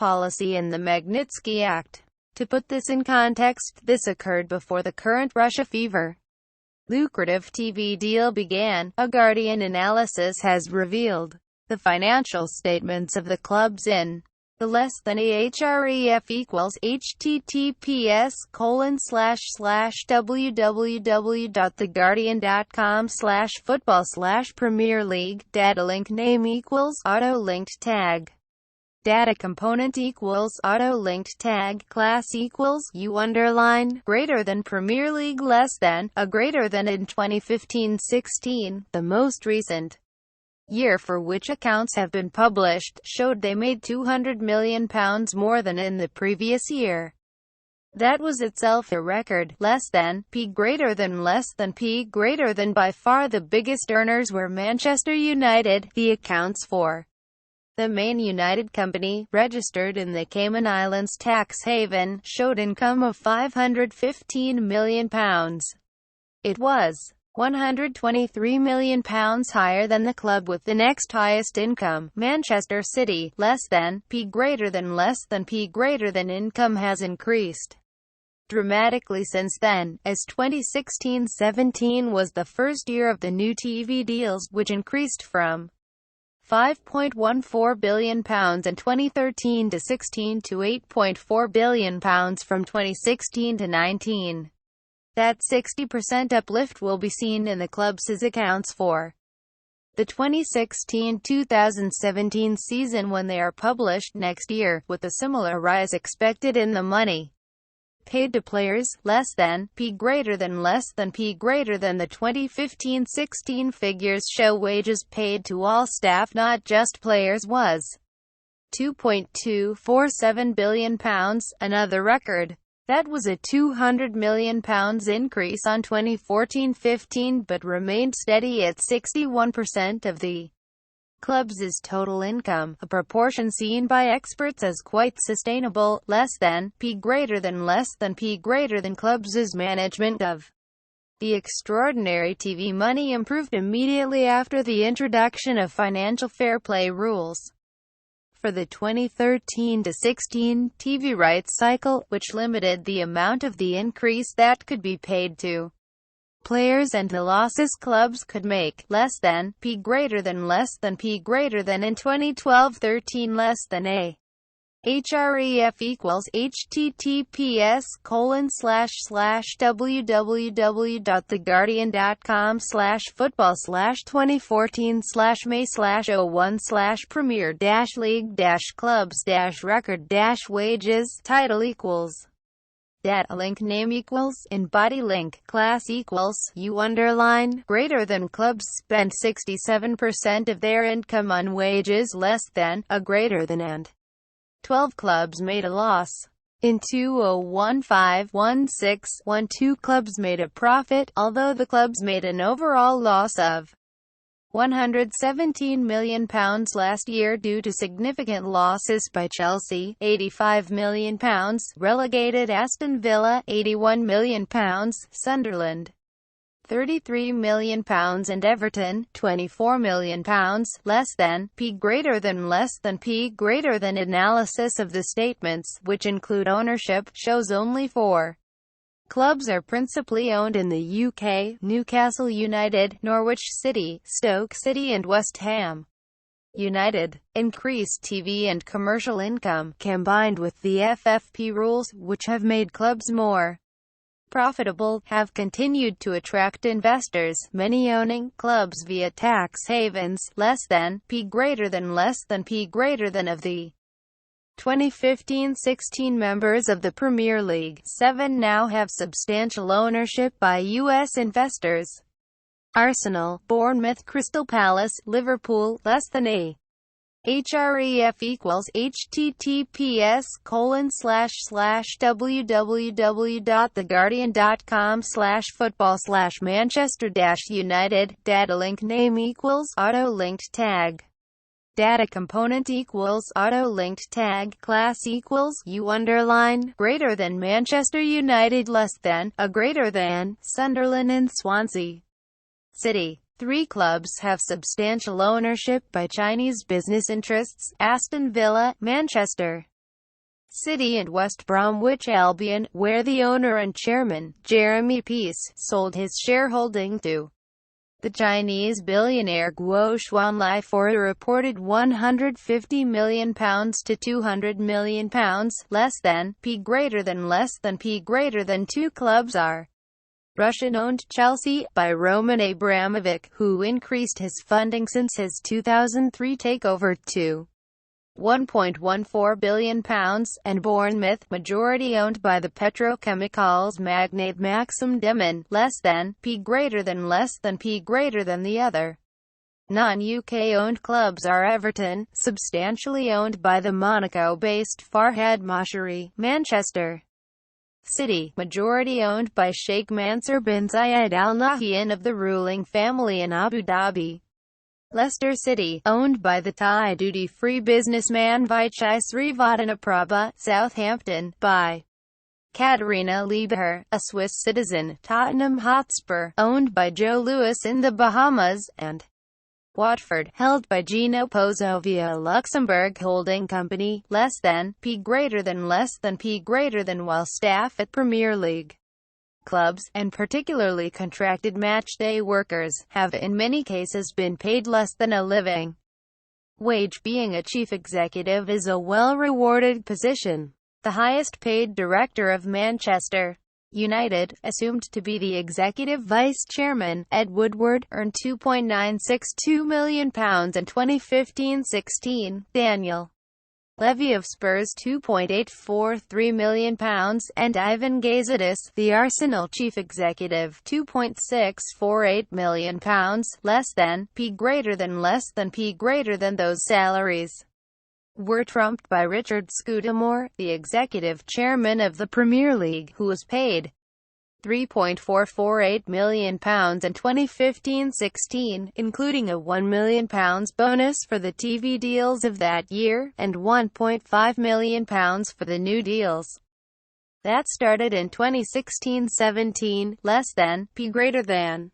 policy in the Magnitsky Act. To put this in context, this occurred before the current Russia fever lucrative TV deal began, a Guardian analysis has revealed. The financial statements of the clubs in the less than ahref equals https://www.theguardian.com/football/Premier League data link name equals auto linked tag data component equals auto linked tag class equals U underline greater than Premier League less than a greater than in 2015-16, the most recent year for which accounts have been published, showed they made £200 million more than in the previous year. That was itself a record. Less than, P greater than less than P greater than. By far the biggest earners were Manchester United. The accounts for the main United company, registered in the Cayman Islands tax haven, showed income of £515 million. It was £123 million higher than the club with the next highest income, Manchester City. Less than, P greater than less than P greater than income has increased dramatically since then, as 2016-17 was the first year of the new TV deals, which increased from £5.14 billion in 2013-16 to £8.4 billion from 2016-19. That 60% uplift will be seen in the club's accounts for the 2016-2017 season when they are published next year, with a similar rise expected in the money paid to players. Less than, P greater than less than P greater than. The 2015-16 figures show wages paid to all staff, not just players, was £2.247 billion, another record. That was a £200 million increase on 2014-15 but remained steady at 61% of the club's total income, a proportion seen by experts as quite sustainable. Less than, P greater than less than P greater than. Clubs' management of the extraordinary TV money improved immediately after the introduction of financial fair play rules for the 2013-16 TV rights cycle, which limited the amount of the increase that could be paid to players and the losses clubs could make. Less than, P greater than less than P greater than. In 2012-13 less than a href equals https://www.theguardian.com/football/2014/may/01/premier-league-clubs-record-wages title equals data link name equals in body link class equals U underline greater than. Clubs spend 67% of their income on wages. Less than, a greater than. And 12 clubs made a loss. In 2015-16, clubs made a profit, although the clubs made an overall loss of £117 million last year due to significant losses by Chelsea, £85 million, relegated Aston Villa, £81 million, Sunderland, £33 million and Everton, £24 million. Less than, P greater than less than P greater than. Analysis of the statements, which include ownership, shows only 4 clubs are principally owned in the UK: Newcastle United, Norwich City, Stoke City and West Ham United. Increased TV and commercial income, combined with the FFP rules, which have made clubs more profitable, have continued to attract investors, many owning clubs via tax havens. Less than, P greater than less than P greater than. Of the 2015-16 members of the Premier League, 7 now have substantial ownership by U.S. investors: Arsenal, Bournemouth, Crystal Palace, Liverpool. Less than a href equals https://www.theguardian.com/football/Manchester-United data link name equals auto linked tag data component equals auto linked tag class equals U underline greater than. Manchester United less than, a greater than, Sunderland and Swansea City. 3 clubs have substantial ownership by Chinese business interests: Aston Villa, Manchester City and West Bromwich Albion, where the owner and chairman, Jeremy Peace, sold his shareholding to the Chinese billionaire Guo Xuanlai for a reported £150 million to £200 million, less than, p greater than less than p greater than. Two clubs are Russian-owned Chelsea, by Roman Abramovich, who increased his funding since his 2003 takeover to £1.14 billion, and Bournemouth, majority-owned by the petrochemicals magnate Maxim Demin, less than, p greater than less than p greater than. The other non-UK-owned clubs are Everton, substantially owned by the Monaco-based Farhad Mashari; Manchester City, majority-owned by Sheikh Mansour bin Zayed Al Nahyan of the ruling family in Abu Dhabi; Leicester City, owned by the Thai duty-free businessman Vichai Srivaddhanaprabha; Southampton, by Katerina Liebeher, a Swiss citizen; Tottenham Hotspur, owned by Joe Louis in the Bahamas; and Watford, held by Gino Pozzo via Luxembourg Holding Company, less than, p greater than less than p greater than. While staff at Premier League clubs, and particularly contracted matchday workers, have in many cases been paid less than a living wage. Being a chief executive is a well-rewarded position. The highest-paid director of Manchester United, assumed to be the executive vice-chairman, Ed Woodward, earned £2.962 million in 2015-16, Daniel Levy of Spurs £2.843 million, and Ivan Gazidis, the Arsenal chief executive, £2.648 million, less than, p greater than less than p greater than. Those salaries were trumped by Richard Scudamore, the executive chairman of the Premier League, who was paid £3.448 million in 2015-16, including a £1 million bonus for the TV deals of that year, and £1.5 million for the new deals that started in 2016-17, less than, p greater than.